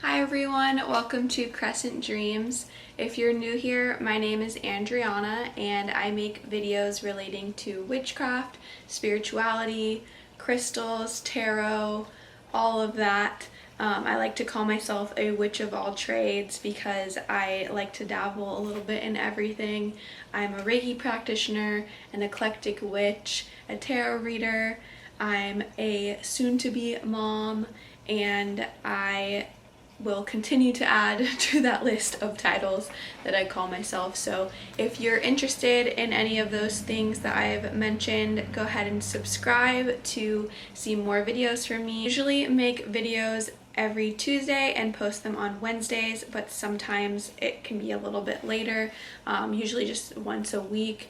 Hi everyone, welcome to Crescent Dreams. If you're new here, my name is Andriana and I make videos relating to witchcraft, spirituality, crystals, tarot, all of that. I like to call myself a witch of all trades because I like to dabble a little bit in everything. I'm a Reiki practitioner, an eclectic witch, a tarot reader. I'm a soon-to-be mom, and I will continue to add to that list of titles that I call myself. So if you're interested in any of those things that I've mentioned, go ahead and subscribe to see more videos from me. I usually make videos every Tuesday and post them on Wednesdays, but sometimes it can be a little bit later, usually just once a week.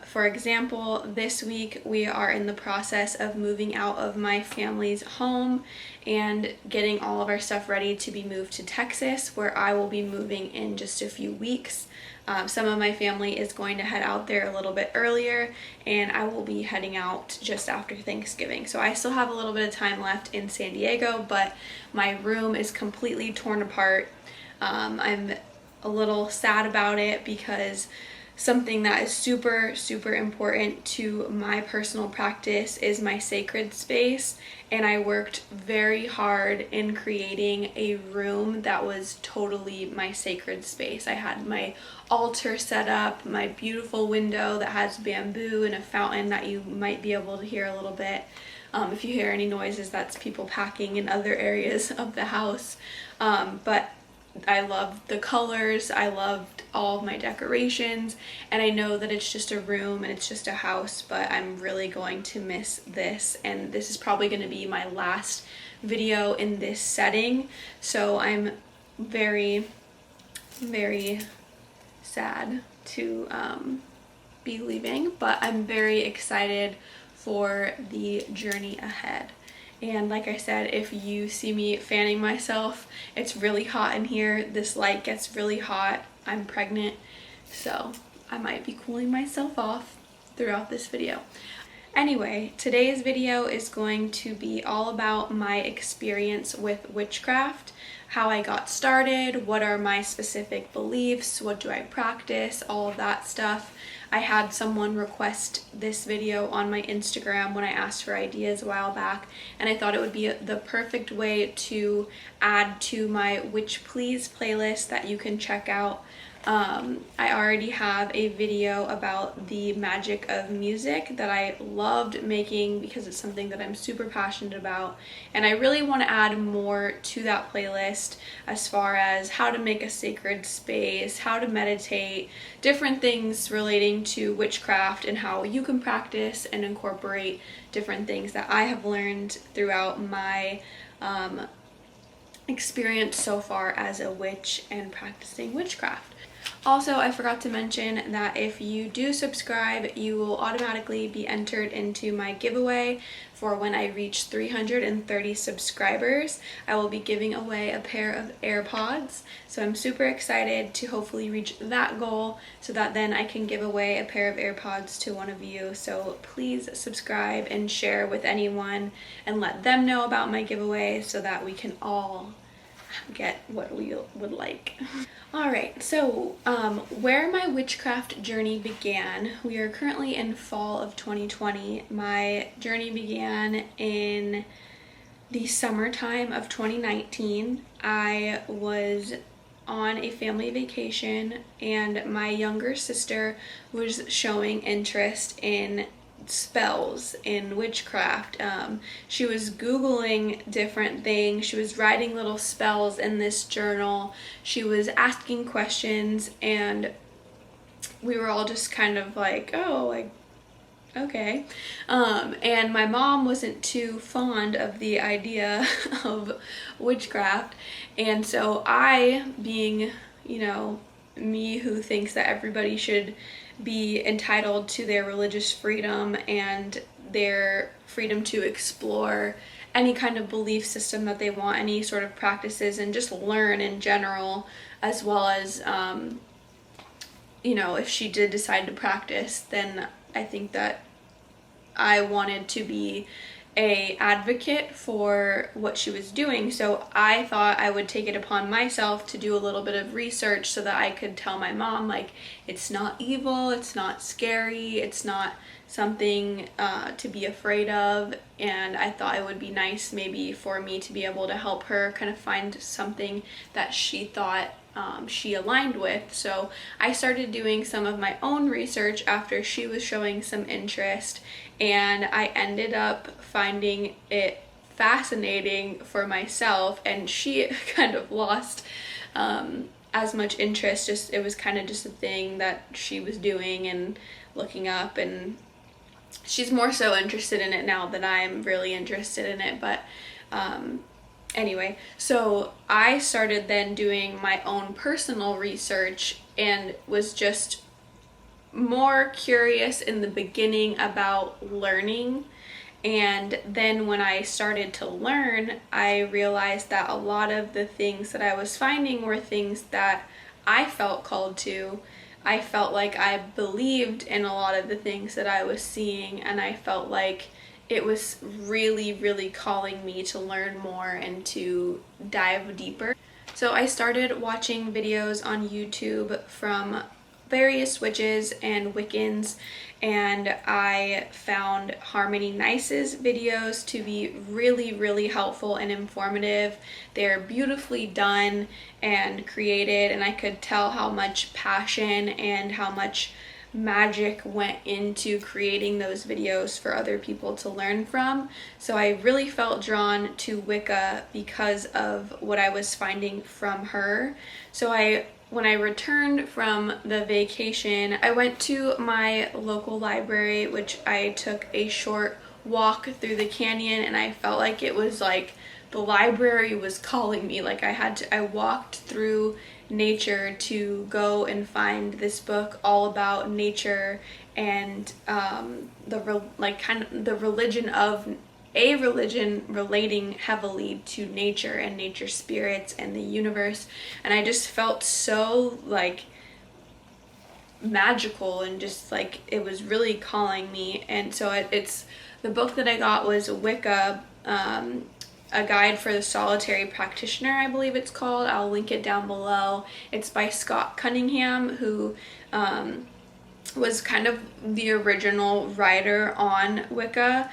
For example, this week we are in the process of moving out of my family's home and getting all of our stuff ready to be moved to Texas, where I will be moving in just a few weeks. Some of my family is going to head out there a little bit earlier, and I will be heading out just after Thanksgiving. So I still have a little bit of time left in San Diego, but my room is completely torn apart. I'm a little sad about it because something that is super, super important to my personal practice is my sacred space, and I worked very hard in creating a room that was totally my sacred space. I had my altar set up, my beautiful window that has bamboo and a fountain that you might be able to hear a little bit. If you hear any noises, that's people packing in other areas of the house. But I loved the colors, I loved all of my decorations, and I know that it's just a room and it's just a house, but I'm really going to miss this, and this is probably going to be my last video in this setting, so I'm very, very sad to be leaving, but I'm very excited for the journey ahead. And like I said, if you see me fanning myself, it's really hot in here. This light gets really hot. I'm pregnant, so I might be cooling myself off throughout this video. Anyway, today's video is going to be all about my experience with witchcraft, how I got started, what are my specific beliefs, what do I practice, all of that stuff. I had someone request this video on my Instagram when I asked for ideas a while back, and I thought it would be the perfect way to add to my Witch Please playlist that you can check out. I already have a video about the magic of music that I loved making because it's something that I'm super passionate about, and I really want to add more to that playlist as far as how to make a sacred space, how to meditate, different things relating to witchcraft and how you can practice and incorporate different things that I have learned throughout my experience so far as a witch and practicing witchcraft. Also, I forgot to mention that if you do subscribe, you will automatically be entered into my giveaway for when I reach 330 subscribers. I will be giving away a pair of AirPods, so I'm super excited to hopefully reach that goal so that then I can give away a pair of AirPods to one of you. So please subscribe and share with anyone and let them know about my giveaway so that we can all get what we would like. Alright, so where my witchcraft journey began, we are currently in fall of 2020. My journey began in the summertime of 2019. I was on a family vacation and my younger sister was showing interest in spells in witchcraft. She was Googling different things. She was writing little spells in this journal. She was asking questions, and we were all just kind of like, oh, like, okay. And my mom wasn't too fond of the idea of witchcraft, and so I, being, me who thinks that everybody should be entitled to their religious freedom and their freedom to explore any kind of belief system that they want, any sort of practices, and just learn in general, as well as, if she did decide to practice, then I think that I wanted to be a advocate for what she was doing. So I thought I would take it upon myself to do a little bit of research so that I could tell my mom, like, it's not evil, it's not scary, it's not something to be afraid of. And I thought it would be nice maybe for me to be able to help her kind of find something that she thought she aligned with. So I started doing some of my own research after she was showing some interest, and I ended up finding it fascinating for myself, and she kind of lost as much interest. Just it was kind of just a thing that she was doing and looking up, and she's more so interested in it now than I'm really interested in it. But anyway, so I started then doing my own personal research and was just more curious in the beginning about learning. And then when I started to learn, I realized that a lot of the things that I was finding were things that I felt called to. I felt like I believed in a lot of the things that I was seeing, and I felt like it was really, really calling me to learn more and to dive deeper. So I started watching videos on YouTube from various witches and Wiccans, and I found Harmony Nice's videos to be really, really helpful and informative. They're beautifully done and created, and I could tell how much passion and how much magic went into creating those videos for other people to learn from. So I really felt drawn to Wicca because of what I was finding from her. So when I returned from the vacation, I went to my local library, which I took a short walk through the canyon, and I felt like it was like the library was calling me. Like I walked through nature to go and find this book all about nature and the religion of a religion relating heavily to nature and nature spirits and the universe. And I just felt so like magical and just like it was really calling me. And so it's the book that I got was Wicca, a guide for the solitary practitioner, I believe it's called. I'll link it down below. It's by Scott Cunningham, who was kind of the original writer on Wicca.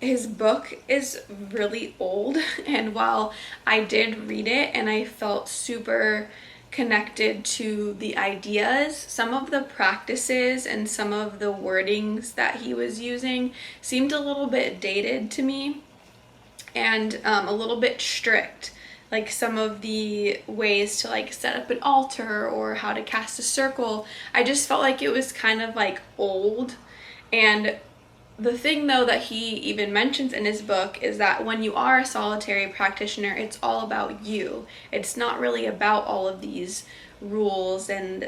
His book is really old, and while I did read it and I felt super connected to the ideas, some of the practices and some of the wordings that he was using seemed a little bit dated to me and a little bit strict. Like some of the ways to like set up an altar or how to cast a circle, I just felt like it was kind of like old. And the thing though that he even mentions in his book is that when you are a solitary practitioner, it's all about you. It's not really about all of these rules and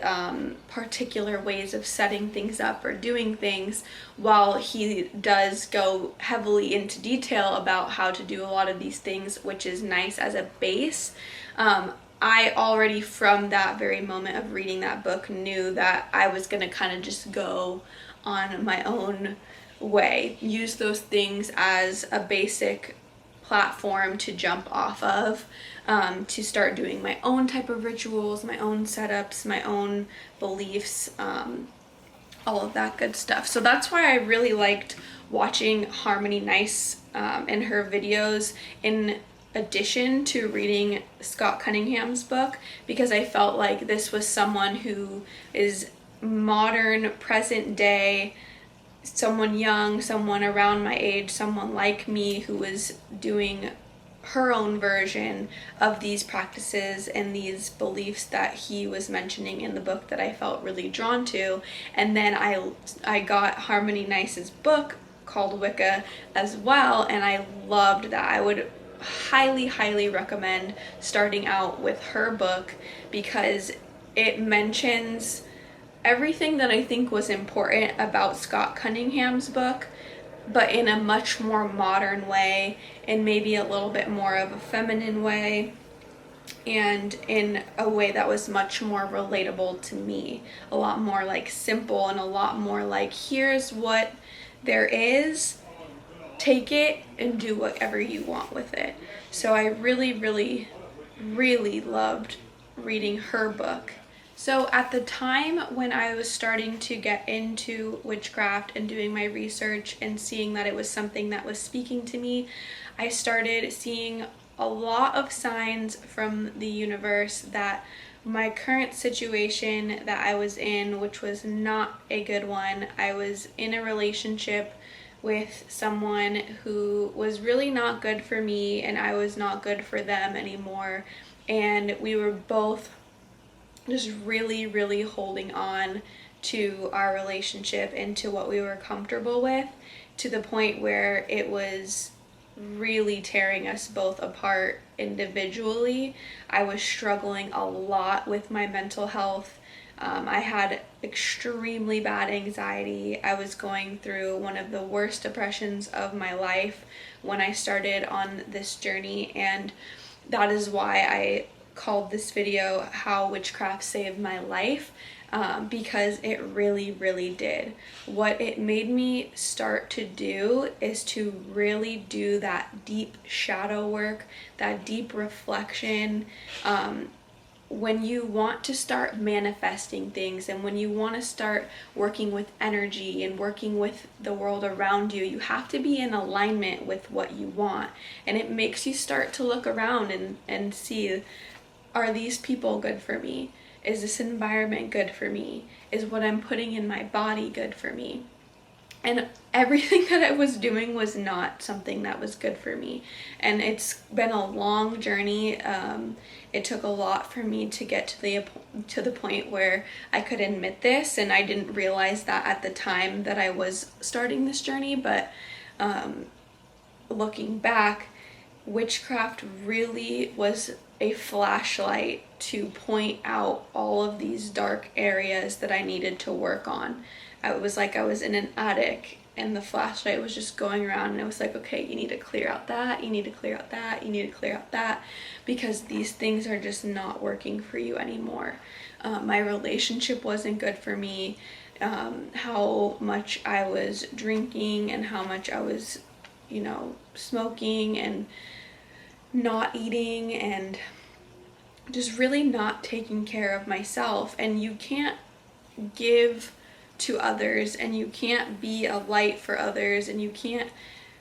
particular ways of setting things up or doing things. While he does go heavily into detail about how to do a lot of these things, which is nice as a base, I already from that very moment of reading that book knew that I was going to kind of just go on my own way, use those things as a basic platform to jump off of, to start doing my own type of rituals, my own setups, my own beliefs, all of that good stuff. So that's why I really liked watching Harmony Nice and her videos in addition to reading Scott Cunningham's book, because I felt like this was someone who is modern, present day, someone young, someone around my age, someone like me who was doing her own version of these practices and these beliefs that he was mentioning in the book that I felt really drawn to. And then I got Harmony Nice's book called Wicca as well, and I loved that. I would highly recommend starting out with her book because it mentions everything that I think was important about Scott Cunningham's book, but in a much more modern way and maybe a little bit more of a feminine way, and in a way that was much more relatable to me, a lot more like simple and a lot more like, here's what there is, take it and do whatever you want with it. So I really, really, really loved reading her book. So at the time when I was starting to get into witchcraft and doing my research and seeing that it was something that was speaking to me, I started seeing a lot of signs from the universe that my current situation that I was in, which was not a good one, I was in a relationship with someone who was really not good for me, and I was not good for them anymore. And we were both just really, really holding on to our relationship and to what we were comfortable with, to the point where it was really tearing us both apart individually. I was struggling a lot with my mental health. I had extremely bad anxiety. I was going through one of the worst depressions of my life when I started on this journey, and that is why I called this video How Witchcraft Saved My Life, because it really, really did. What it made me start to do is to really do that deep shadow work, that deep reflection. When you want to start manifesting things, and when you want to start working with energy and working with the world around you, you have to be in alignment with what you want. And it makes you start to look around and see, are these people good for me? Is this environment good for me? Is what I'm putting in my body good for me? And everything that I was doing was not something that was good for me. And it's been a long journey. It took a lot for me to get to the point where I could admit this, and I didn't realize that at the time that I was starting this journey. But looking back, witchcraft really was a flashlight to point out all of these dark areas that I needed to work on. It was like I was in an attic and the flashlight was just going around, and it was like, okay, you need to clear out that, you need to clear out that, you need to clear out that, because these things are just not working for you anymore. My relationship wasn't good for me. How much I was drinking and how much I was, smoking and not eating and just really not taking care of myself. And you can't give to others, and you can't be a light for others, and you can't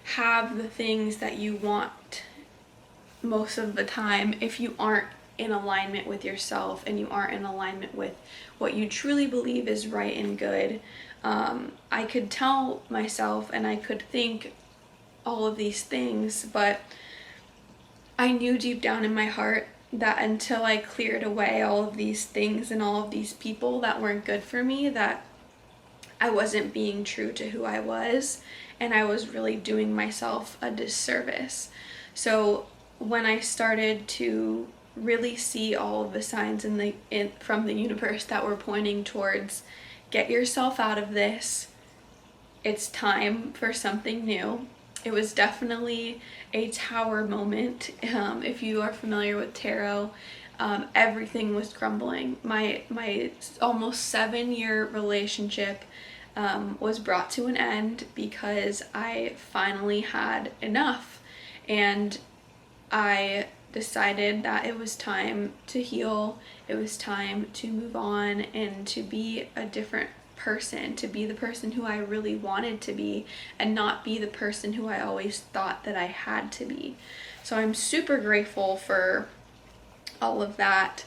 have the things that you want most of the time if you aren't in alignment with yourself and you aren't in alignment with what you truly believe is right and good. I could tell myself and I could think all of these things, but I knew deep down in my heart that until I cleared away all of these things and all of these people that weren't good for me, that I wasn't being true to who I was, and I was really doing myself a disservice. So when I started to really see all of the signs from the universe that were pointing towards, get yourself out of this, it's time for something new. It was definitely a tower moment. If you are familiar with tarot, everything was crumbling. My almost 7-year relationship was brought to an end because I finally had enough, and I decided that it was time to heal. It was time to move on and to be a different person, to be the person who I really wanted to be, and not be the person who I always thought that I had to be. So I'm super grateful for all of that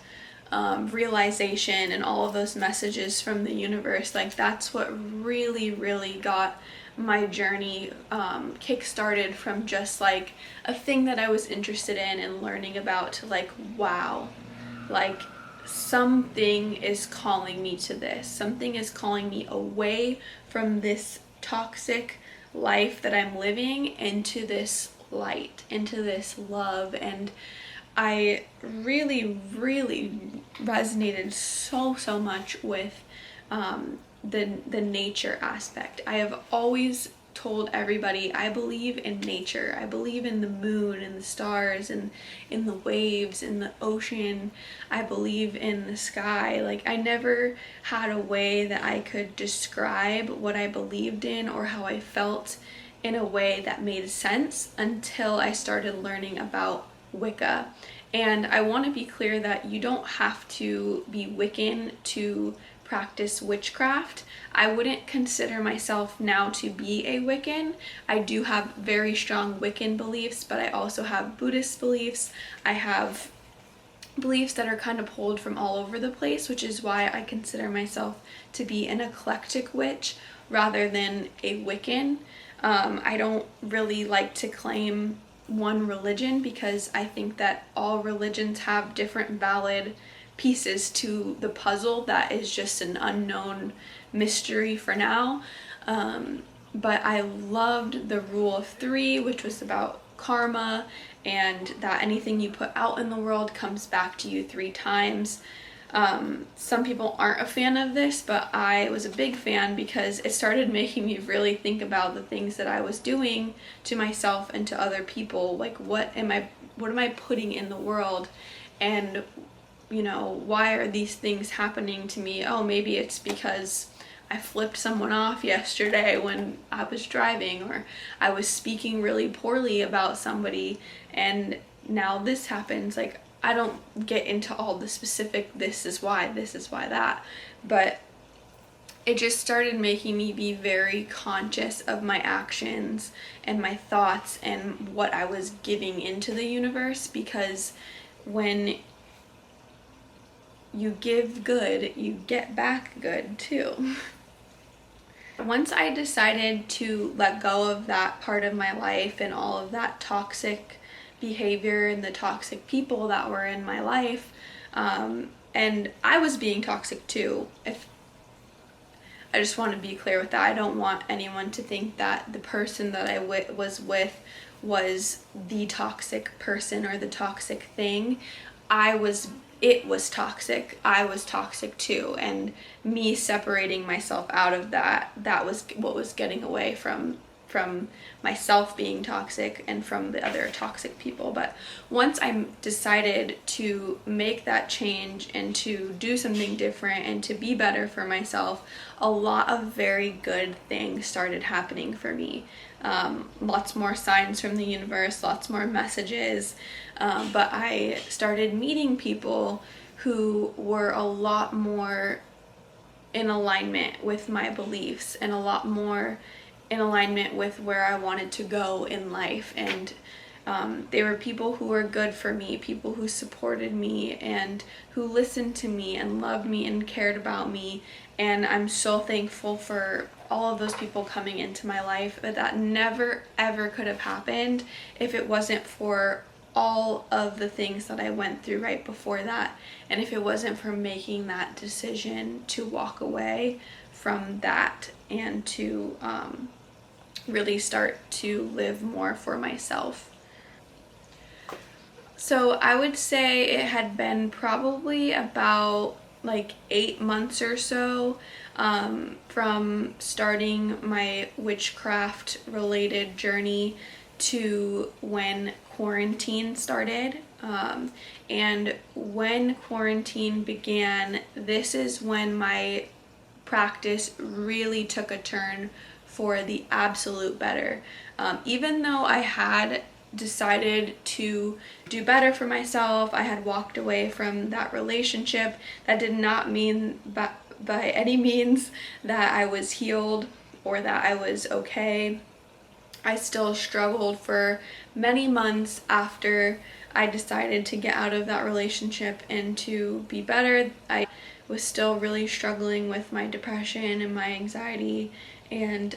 realization and all of those messages from the universe. Like, that's what really, really got my journey kick-started from just like a thing that I was interested in and learning about, to like, wow, like something is calling me to this. Something is calling me away from this toxic life that I'm living into this light, into this love. And I really, really resonated so much with the nature aspect. I have always told everybody, I believe in nature. I believe in the moon and the stars and in the waves, in the ocean. I believe in the sky. Like, I never had a way that I could describe what I believed in or how I felt in a way that made sense until I started learning about Wicca. And I want to be clear that you don't have to be Wiccan to practice witchcraft. I wouldn't consider myself now to be a Wiccan. I do have very strong Wiccan beliefs, but I also have Buddhist beliefs. I have beliefs that are kind of pulled from all over the place, which is why I consider myself to be an eclectic witch rather than a Wiccan. I don't really like to claim one religion because I think that all religions have different valid pieces to the puzzle that is just an unknown mystery for now. But I loved the rule of three, which was about karma and that anything you put out in the world comes back to you 3 times. Some people aren't a fan of this, but I was a big fan because it started making me really think about the things that I was doing to myself and to other people. Like, what am I putting in the world? And, you know, why are these things happening to me? Oh, maybe it's because I flipped someone off yesterday when I was driving, or I was speaking really poorly about somebody and now this happens. Like, I don't get into all the specific this is why that, but it just started making me be very conscious of my actions and my thoughts and what I was giving into the universe, because when you give good, you get back good too. Once I decided to let go of that part of my life and all of that toxic behavior and the toxic people that were in my life, and I was being toxic too. I just want to be clear with that. I don't want anyone to think that the person that I was with was the toxic person or the toxic thing. It was toxic. I was toxic too, and me separating myself out of that was what was getting away from myself being toxic and from the other toxic people. But once I decided to make that change and to do something different and to be better for myself, a lot of very good things started happening for me. Lots more signs from the universe, lots more messages, but I started meeting people who were a lot more in alignment with my beliefs and a lot more in alignment with where I wanted to go in life. And they were people who were good for me, people who supported me and who listened to me and loved me and cared about me. And I'm so thankful for all of those people coming into my life, but that never ever could have happened if it wasn't for all of the things that I went through right before that, and if it wasn't for making that decision to walk away from that and to really start to live more for myself. So I would say it had been probably about like 8 months or so from starting my witchcraft related journey to when quarantine started. And when quarantine began, this is when my practice really took a turn for the absolute better. Even though I had decided to do better for myself, I had walked away from that relationship, that did not mean by any means that I was healed or that I was okay. I still struggled for many months after I decided to get out of that relationship and to be better. I was still really struggling with my depression and my anxiety and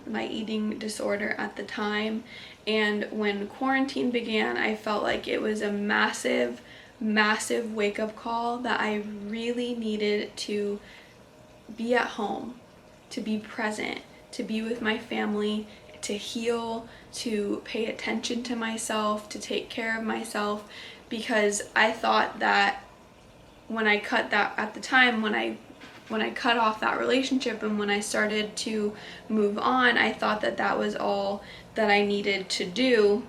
my eating disorder at the time. And when quarantine began, I felt like it was a massive wake-up call that I really needed to be at home, to be present, to be with my family, to heal, to pay attention to myself, to take care of myself, because I thought that when I cut that, at the time when I when I cut off that relationship and when I started to move on, I thought that that was all that I needed to do.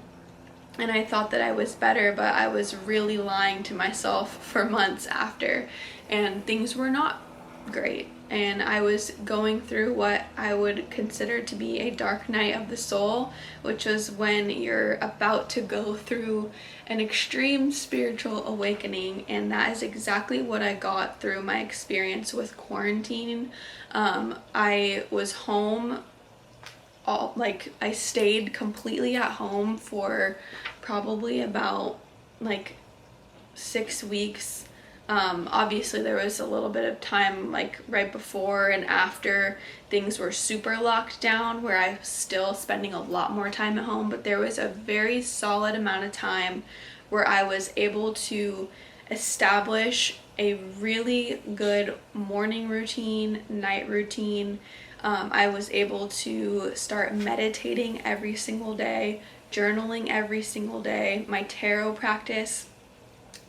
And I thought that I was better, but I was really lying to myself for months after, and things were not great. And I was going through what I would consider to be a dark night of the soul, which was when you're about to go through an extreme spiritual awakening. And that is exactly what I got through my experience with quarantine. I was home I stayed completely at home for probably about 6 weeks. Obviously there was a little bit of time right before and after things were super locked down where I was still spending a lot more time at home, but there was a very solid amount of time where I was able to establish a really good morning routine, night routine. I was able to start meditating every single day, journaling every single day. My tarot practice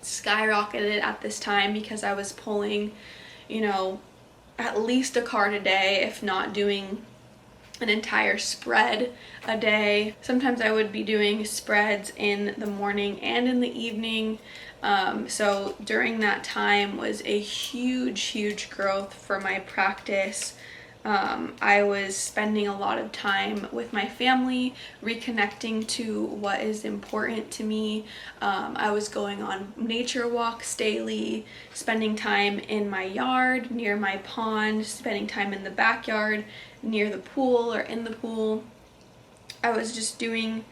skyrocketed at this time because I was pulling, at least a card a day, if not doing an entire spread a day. Sometimes I would be doing spreads in the morning and in the evening. So during that time was a huge growth for my practice. I was spending a lot of time with my family, reconnecting to what is important to me. I was going on nature walks daily, spending time in my yard, near my pond, spending time in the backyard, near the pool or in the pool. I was just doing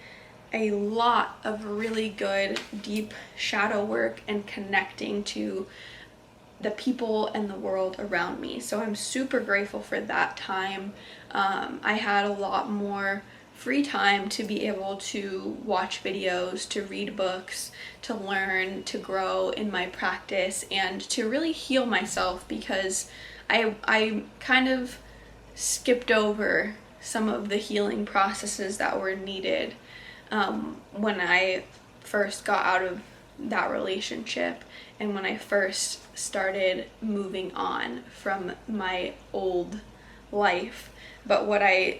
a lot of really good, deep shadow work and connecting to the people and the world around me. So I'm super grateful for that time. I had a lot more free time to be able to watch videos, to read books, to learn, to grow in my practice, and to really heal myself, because I kind of skipped over some of the healing processes that were needed when I first got out of that relationship and when I first started moving on from my old life. But what I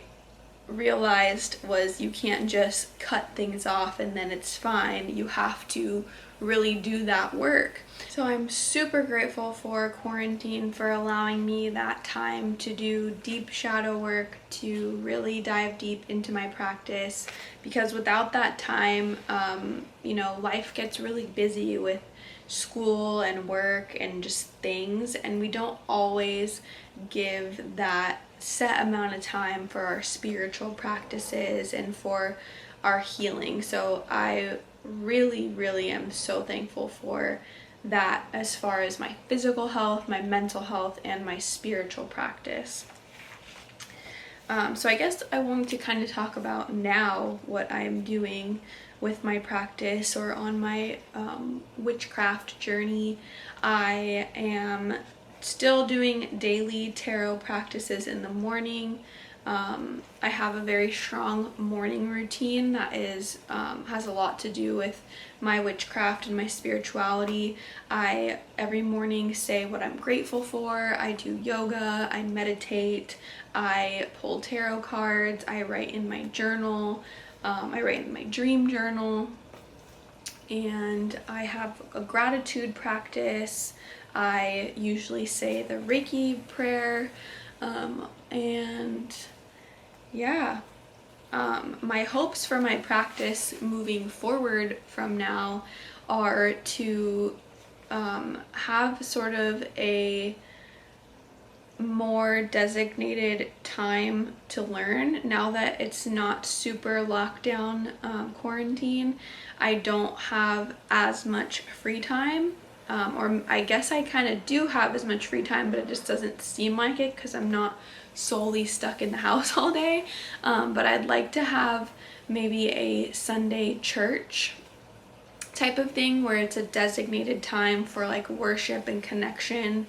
realized was you can't just cut things off and then it's fine. You have to really do that work. So I'm super grateful for quarantine for allowing me that time to do deep shadow work, to really dive deep into my practice, because without that time, life gets really busy with school and work and just things, and we don't always give that set amount of time for our spiritual practices and for our healing. So I really am so thankful for that as far as my physical health, my mental health, and my spiritual practice. So I guess I wanted to kind of talk about now what I'm doing with my practice or on my witchcraft journey. I am still doing daily tarot practices in the morning. I have a very strong morning routine that is has a lot to do with my witchcraft and my spirituality. I every morning say what I'm grateful for. I do yoga, I meditate, I pull tarot cards, I write in my journal, I write in my dream journal, and I have a gratitude practice. I usually say the Reiki prayer, and yeah, my hopes for my practice moving forward from now are to have sort of a more designated time to learn. Now that it's not super lockdown quarantine, I don't have as much free time, or I guess I kind of do have as much free time, but it just doesn't seem like it because I'm not solely stuck in the house all day. But I'd like to have maybe a Sunday church type of thing where it's a designated time for like worship and connection.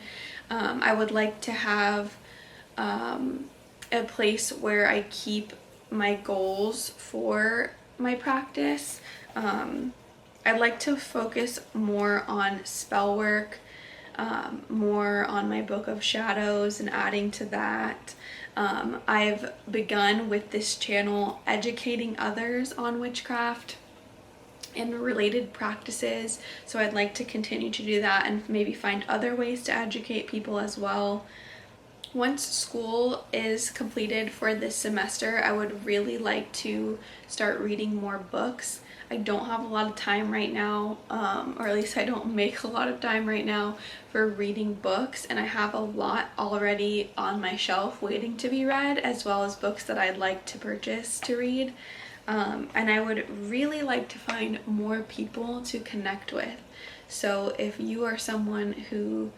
I would like to have a place where I keep my goals for my practice. I'd like to focus more on spell work, more on my book of shadows and adding to that. I've begun with this channel educating others on witchcraft and related practices, so I'd like to continue to do that and maybe find other ways to educate people as well. Once school is completed for this semester, I would really like to start reading more books. I don't have a lot of time right now, or at least I don't make a lot of time right now for reading books, and I have a lot already on my shelf waiting to be read, as well as books that I'd like to purchase to read. And I would really like to find more people to connect with. So if you are someone who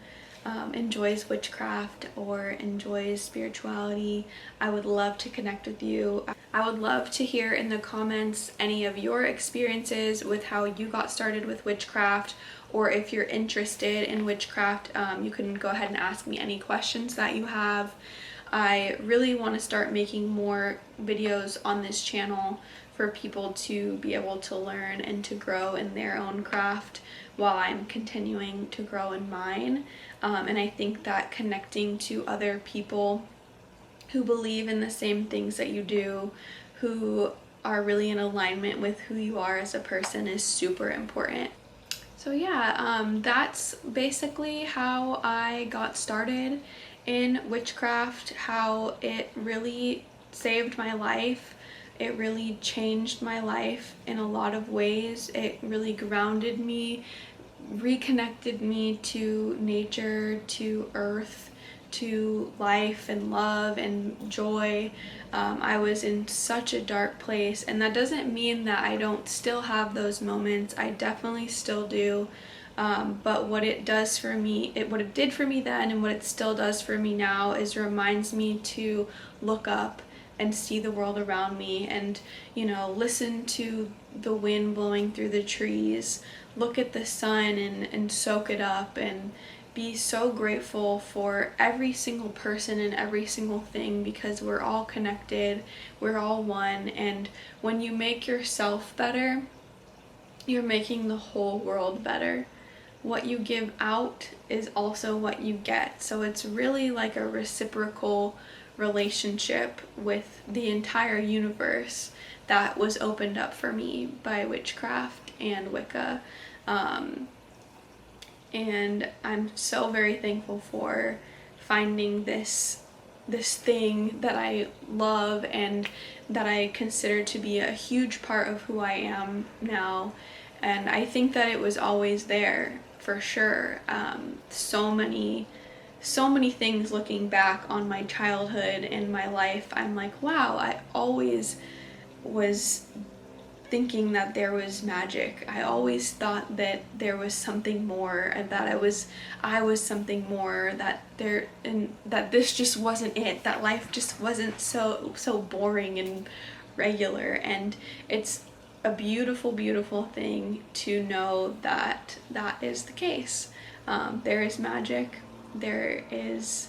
enjoys witchcraft or enjoys spirituality, I would love to connect with you. I would love to hear in the comments any of your experiences with how you got started with witchcraft, or if you're interested in witchcraft, you can go ahead and ask me any questions that you have. I really want to start making more videos on this channel for people to be able to learn and to grow in their own craft while I'm continuing to grow in mine. And I think that connecting to other people who believe in the same things that you do, who are really in alignment with who you are as a person, is super important. So yeah, that's basically how I got started in witchcraft, how it really saved my life. It really changed my life in a lot of ways. It really grounded me, reconnected me to nature, to earth, to life and love and joy. I was in such a dark place, and that doesn't mean that I don't still have those moments. I definitely still do. But what it does for me, what it did for me then and what it still does for me now, is reminds me to look up and see the world around me, and listen to the wind blowing through the trees, look at the sun and soak it up, and be so grateful for every single person and every single thing, because we're all connected, we're all one. And when you make yourself better, you're making the whole world better. What you give out is also what you get. So it's really like a reciprocal relationship with the entire universe that was opened up for me by witchcraft and Wicca. And I'm so very thankful for finding this thing that I love and that I consider to be a huge part of who I am now. And I think that it was always there for sure. So many things looking back on my childhood and my life, I'm like, wow, I always was thinking that there was magic. I always thought that there was something more, and that I was something more, that this just wasn't it, that life just wasn't so boring and regular. And it's a beautiful, beautiful thing to know that that is the case. There is magic. There is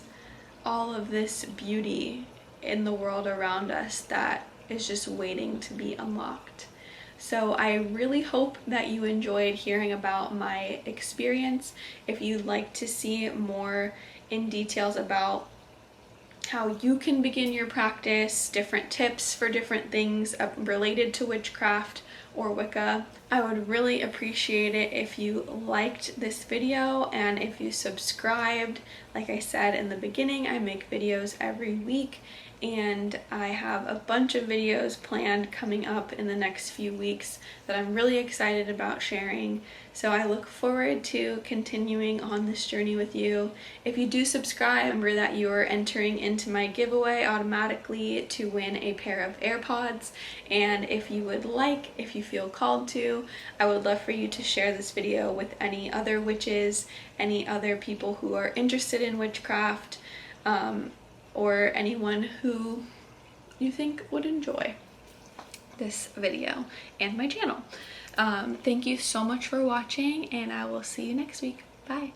all of this beauty in the world around us that is just waiting to be unlocked. So I really hope that you enjoyed hearing about my experience. If you'd like to see more in details about how you can begin your practice, different tips for different things related to witchcraft or Wicca, I would really appreciate it if you liked this video and if you subscribed. Like I said in the beginning, I make videos every week, and I have a bunch of videos planned coming up in the next few weeks that I'm really excited about sharing. So I look forward to continuing on this journey with you. If you do subscribe, remember that you are entering into my giveaway automatically to win a pair of AirPods. And if you would like, if you feel called to, I would love for you to share this video with any other witches, any other people who are interested in witchcraft, or anyone who you think would enjoy this video and my channel. Thank you so much for watching, and I will see you next week. Bye.